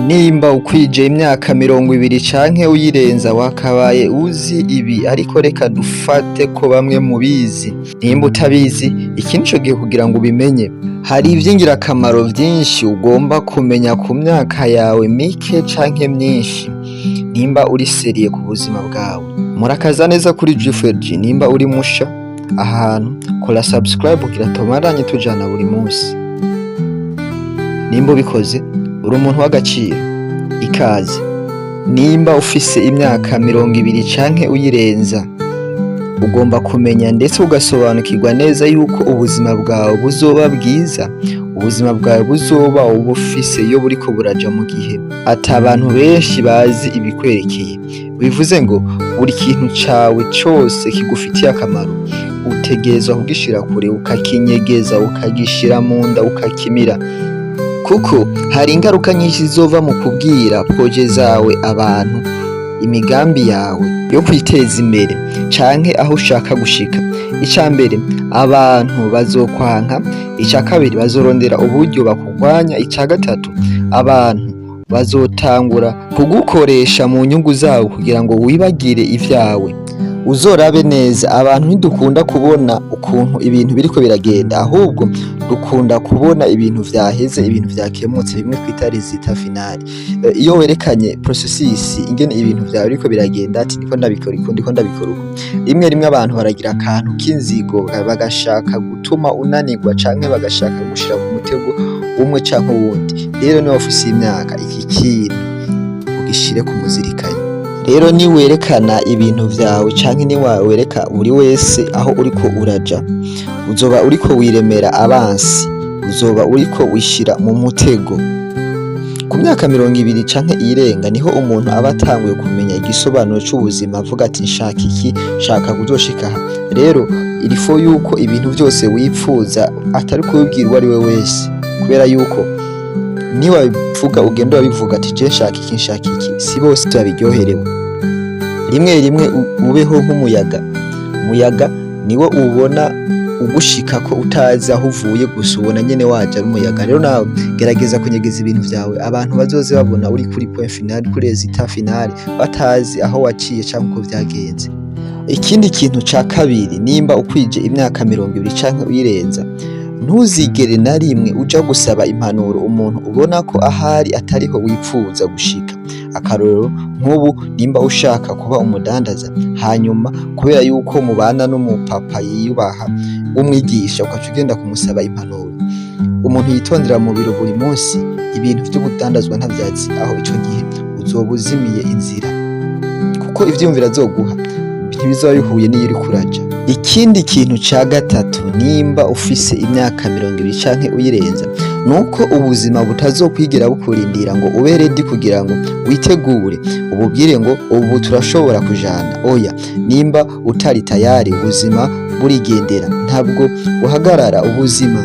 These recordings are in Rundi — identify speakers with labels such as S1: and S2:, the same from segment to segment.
S1: Nimba ukwije imyaka 20 canke uyirenza wakabaye uzi ibi, ariko reka dufate ko bamwe mubizi. Nimba utabizi, iki nico gihe kugira ngo ubimenye. Hari ivy'ingirakamaro vyinshi ugomba kumenya ku myaka yawe mike canke myinshi. Nimba uri seriye ku buzima bwawe, murakaza neza kuri G4G. Nimba uri musha ahantu, kora subscribe kugira tumaranye tujana buri munsi. Nimba ubikoze uri umuntu w'agaciro, ikaze. Nimba ufise imyaka 20 canke uyirenza, ugomba kumenya ndetse ugasobanukirwa neza yuko ubuzima bwawe buzoba bwiza, ubuzima bwawe buzoba ubufise iyo buriko buraja mu gihe ata abantu benshi bazi ibikwerekeye. Bivuze ngo buri kintu cawe cose kigufitiye akamaro utegerezwa kugishira kure, ukakinyegeza, ukagishira mu nda, ukakimira, kuko hari ingaruka nyinshi zizova mu kubwira proje zawe abantu, imigambi yawe yo kwiteza imbere canke aho ushaka gushika. Ica mbere, abantu bazokwanka. Ica kabiri, bazorondera uburyo bakugwanya. Ica gatatu, abantu bazotangura kugukoresha mu nyungu zabo kugira ngo wibagire ivyawe. Uzorabe neza, abantu ntidukunda kubona ukuntu ibintu biriko biragenda, ahubwo dukunda kubona ibintu vyaheze, ibintu vyakemutse, bimwe twita resultat final. Iyo werekanye processus ingene ibintu vyawe biriko biragenda, ati ndiko ndabikora uko, rimwe abantu baragira akantu k'inzigo, bagashaka gutuma unanirwa canke bagashaka gushira mu mutego umwe canke uwundi. Rero niba ufise imyaka, iki kintu ugishire ku muzirikanye. Rero ni werekana ibintu vyawe canke ni wereka buri wese aho uriko uraja, uzoba uriko wiremera abansi, uzoba uriko wishira mu mutego. Ku myaka 20 canke irenga niho umuntu aba atanguye kumenya igisobanuro c'ubuzima, avuga ati nshaka iki, nshaka kuzoshika aha. Rero irifo yuko ibintu vyose wipfuza atari kubibwirwa ari we wese, kubera yuko niba bivuga ugenda urabivuga ati je nshaka iki, si bose babiryoherewe. Rimwe ubeho nk'umuyaga. Umuyaga niwo ubona ugushika ko utazi aho uvuye, gusa ubona nyene waje ari umuyaga. Rero nawe gerageza kunyegeza ibintu vyawe, abantu bazoze babona uri kuri point final, kuri resultat final, batazi aho waciye canke uko vyagenze. Ikindi kintu ca kabiri, nimba ukwije imyaka 20 canke uyirenza, ntuzigere na rimwe uja gusaba impanuro umuntu ubona ko ahari atariho wipfuza gushika. Akarorero nk'ubu, nimba ushaka kuba umudandaza, hanyuma kubera yuko mubana n'umupapa yiyubaha w'umwigisha, ukaca ugenda kumusaba impanuro. Umuntu yitondera mu biro buri munsi, ibintu vy'ubudandazwa ntavyazi, aho ico gihe uzoba uzimiye inzira, kuko ivyumvira azoguha ntibizoba bihuye n'iyo uriko uraja. Ikindi kintu ca gatatu, nimba ufise imyaka 20 canke uyirenza, nuko ubuzima butazokwigera bukurindira ngo ube ready kugira ngo witegure ububwire ngo ubu turashobora kujana. Oya, nimba utari tayari, ubuzima burigendera, ntabwo uhagarara. Ubuzima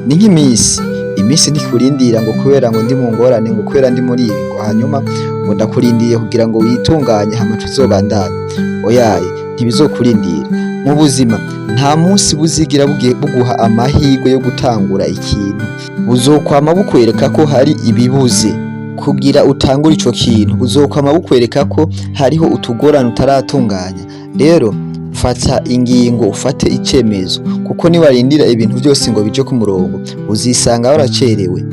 S1: ni nk'imisi, imisi ntikurindira ngo kubera ngo ndi mu ngorane, ngo kubera ndi muri ibi, ngo hanyuma ngo ndakurindiye kugira ngo witunganye hama tuzobandanye. Oyaye, ntibizokurindira. Mu buzima nta munsi buzigira buguha amahirwe yo gutangura ikintu, buzokwama bukwereka ko hari ibibuze kugira utangure ico kintu, buzokwama bukwereka ko hariho utugorane utaratunganya. Rero fata ingingo, ufate icemezo, kuko niwarindira ibintu vyose ngo bije ku murongo, uzisanga waracerewe,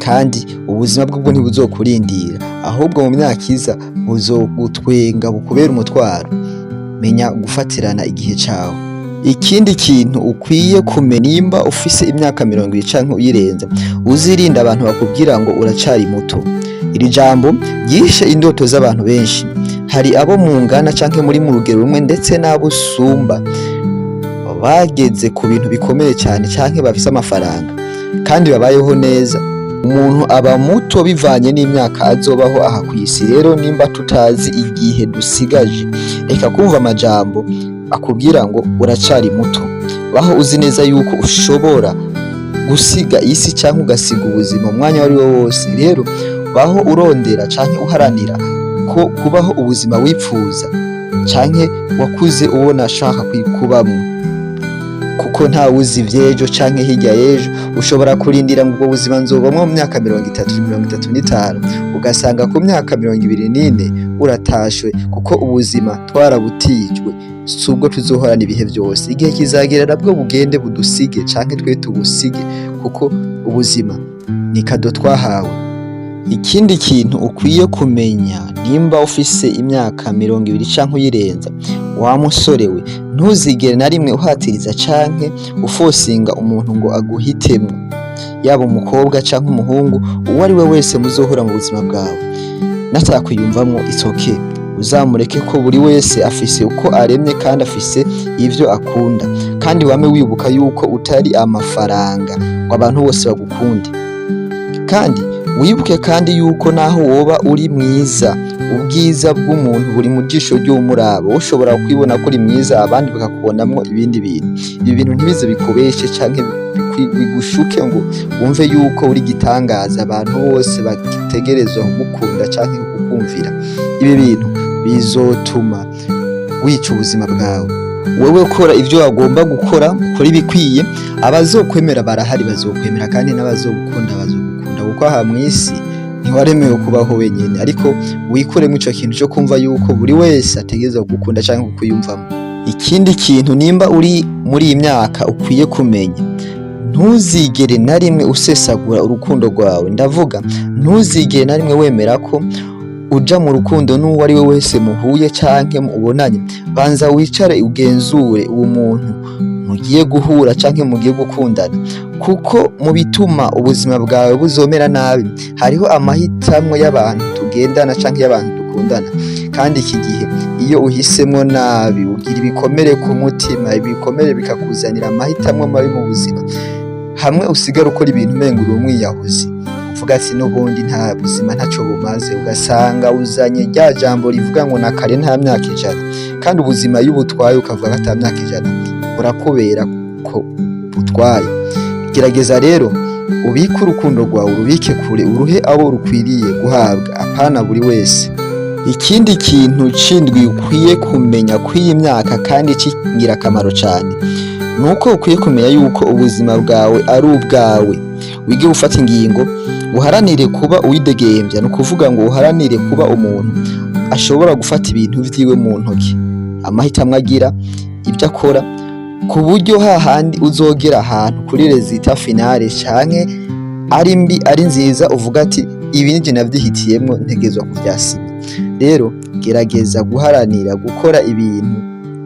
S1: kandi ubuzima bw'ubwo ntibuzokurindira, ahubwo mu myaka iza buzogutwenga, bukubera umutwaro. Menya gufatirana igihe cawe. Ikindi kintu ukwiye kumenya, nimba ufise imyaka 20 canke uyirenza, uzirinda abantu bakubwira ngo uracari muto. Iri jambo ryishe indoto z'abantu benshi. Hari abo mungana canke muri mu rugero rumwe, ndetse n'abo usumba bageze ku bintu bikomeye cyane canke bafise amafaranga kandi babayeho neza. Umuntu aba muto bivanye n'imyaka azobaho aha kw'isi. Rero nimba tutazi igihe dusigaje, reka kumva amajambo akubwira ngo uracari muto. Baho uzi neza yuko ushobora gusiga isi canke ugasiga ubuzima umwanya wari wo wose. Rero baho urondera canke uharanira ko kubaho ubuzima wipfuza canke wakuze ubona ashaka kubamwo. kuko nta wuzi ivy'ejo canke hirya y'ejo. Ushobora kurindira ngo ubwo buzima nzobamwo mu myaka 30, 35, ugasanga ku myaka 24 uratashwe, kuko ubuzima twarabutijwe, si ubwo tuzohorana ibihe byose. Igihe kizagera nabwo bugende budusige canke twe tubusige, kuko ubuzima ni kado twahawe. Ikindi kintu ukwiye kumenya, nimba ufise imyaka 20 canke uyirenza, wa musore we, ntuzigere na rimwe uhatiriza canke ufosinga umuntu ngo aguhitemwo, yaba umukobwa canke umuhungu, uwo ari we wese muzohura mu buzima bwawe. Natakwiyumvamwo it's okay, uzamureke ko buri wese afise uko aremye kandi afise ivyo akunda, kandi wame wibuka yuko utari amafaranga ngo abantu bose bagukunde. Kandi wibuke kandi yuko naho woba uri mwiza, ubwiza bw'umuntu buri mu jisho ry'umuraba. Ushobora kwibona ko uri mwiza, abandi bakakubonamwo ibindi bintu. Ibi bintu ntibize bikubeshe canke bigushuke ngo wumve yuko uri gitangaza, abantu bose bagitegerezwa kugukunda canke kukumvira. Ibi bintu bizotuma wica ubuzima bwawe. Wewe ukora ivyo wagomba gukora, ukora ibikwiye, abazokwemera barahari, bazokwemera, kandi n'abazogukunda bazogukunda, kuko aha mw'isi ntiwaremewe kubaho wenyene. Ariko wikuremo ico kintu cyo kumva yuko buri wese ategerezwa kugukunda canke kukuyumvamo. Ikindi kintu, nimba uri muri iyi myaka, ukwiye kumenya, ntuzigere na rimwe usesagura urukundo rwawe. Ndavuga ntuzigere na rimwe wemera ko uja mu rukundo n'uwo ari we wese muhuye canke mubonanye. Banza wicare ugenzure uwo muntu mugiye guhura canke mugiye gukundana, kuko mu bituma ubuzima bwawe buzomera nabi hariho amahitamwo y'abantu tugendana canke y'abantu dukundana. Kandi iki gihe iyo uhisemwo nabi, ugira ibikomere ku mutima, ibikomere bikakuzanira amahitamwo mabi mu buzima. Hamwe usigara ukora ibintu umenga uri umwiyahuzi, uvuga ati n'ubundi nta buzima ntaco bumaze, ugasanga uzanye rya jambo rivuga ngo nakare nta myaka 100, kandi ubuzima iyo ubutwaye ukavuga ko ata myaka 100 burakubera ko butwaye. Gerageza rero ubike urukundo rwawe, urubike kure, uruhe abo rukwiriye guhabwa, apana buri wese. Ikindi kintu cindwi ukwiye kumenya kw'iyi myaka kandi c'ingirakamaro cane, nuko ukwiye kumenya yuko ubuzima bwawe ari ubwawe. Wige gufata ingingo, uharanire kuba uwidegembya, no kuvuga ngo uharanire kuba umuntu ashobora gufata ibintu vyiwe mu ntoki, amahitamwo agira, ibyo akora, ku buryo hahandi uzogera ahantu kuri resultat finale canke ari mbi ari nziza uvuga ati ibi nije navyihitiyemwo, ntegezwa kuvyasima. Rero gerageza guharanira gukora ibintu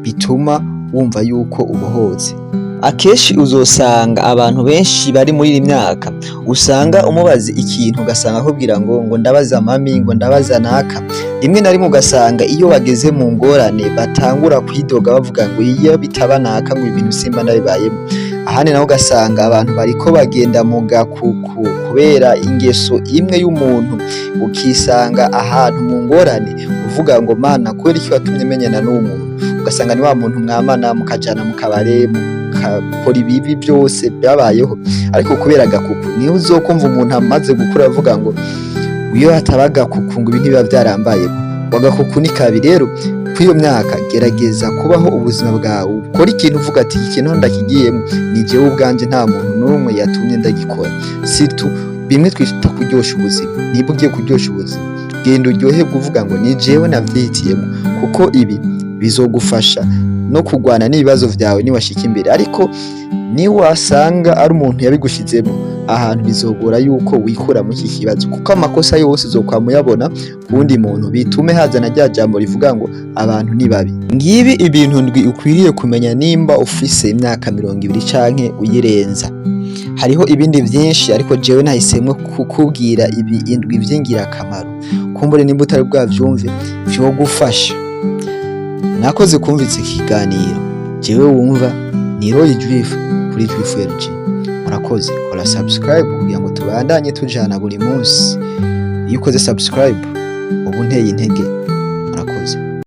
S1: bituma wumva yuko ubohotse. Akeshi uzosanga abantu benshi bari muri iyi myaka, usanga umubazi ikintu ugasanga akubwira ngo ndabaza mami, ngo ndabaza naka. Rimwe na rimwe ugasanga iyo bageze mu ngorane batangura kwidoga bavuga ngo iyo bitaba naka ngo ibintu simba ndabibayemo. Ahandi naho ugasanga abantu bariko bagenda mu gakuku kubera ingeso imwe y'umuntu, ukisanga ahantu mu ngorane uvuga ngo mana kubera iki watumye menyana n'uwo muntu. Ugasanga ni wa muntu mwamana mukajana mu kabare, mukakora ibibi byose byabayeho, ariko kubera gakuku niho uzokumva umuntu amaze gukura avuga ngo iyo hatabaga kuku ngo ibi ntibiba byarambayeho. Wagakuku ni kabi. Rero kw'iyo myaka gerageza kubaho ubuzima bwawe, ukora ikintu uvuga ati iki kintu ndakigiyemo ni jewe ubwanje, nta muntu n'umwe yatumye ndagikora. Surtout bimwe twita kuryosha ubuzima. Niba ugiye kuryosha ubuzima, genda uryohe kuvuga ngo ni jewe navyihitiyemo, kuko ibi bizogufasha no kugwana n'ibibazo vyawe niwashika imbere. Ariko ni wasanga ari umuntu yabigushizemo, ahantu bizogora yuko wikura mu iki kibazo, kuko amakosa yose uzokwamuyabona ku wundi muntu, bitume hazana rya jambo rivuga ngo abantu ni babi. Ngibi ibintu ndwi ukwiriye kumenya nimba ufise imyaka 20 canke uyirenza. Hariho ibindi vyinshi, ariko jewe nahisemwe kukubwira ibi indwi vy'ingirakamaro. Kumbure nimba utari bwavyumve vyogufasha. Nakoze kumvitse ikiganiro, jewe wumva ni Roy Juif kuri Juif LG. Murakoze, kora subscribe kugira ngo tubandanye tujana buri munsi. Iyo ukoze subscribe ubu nteye intege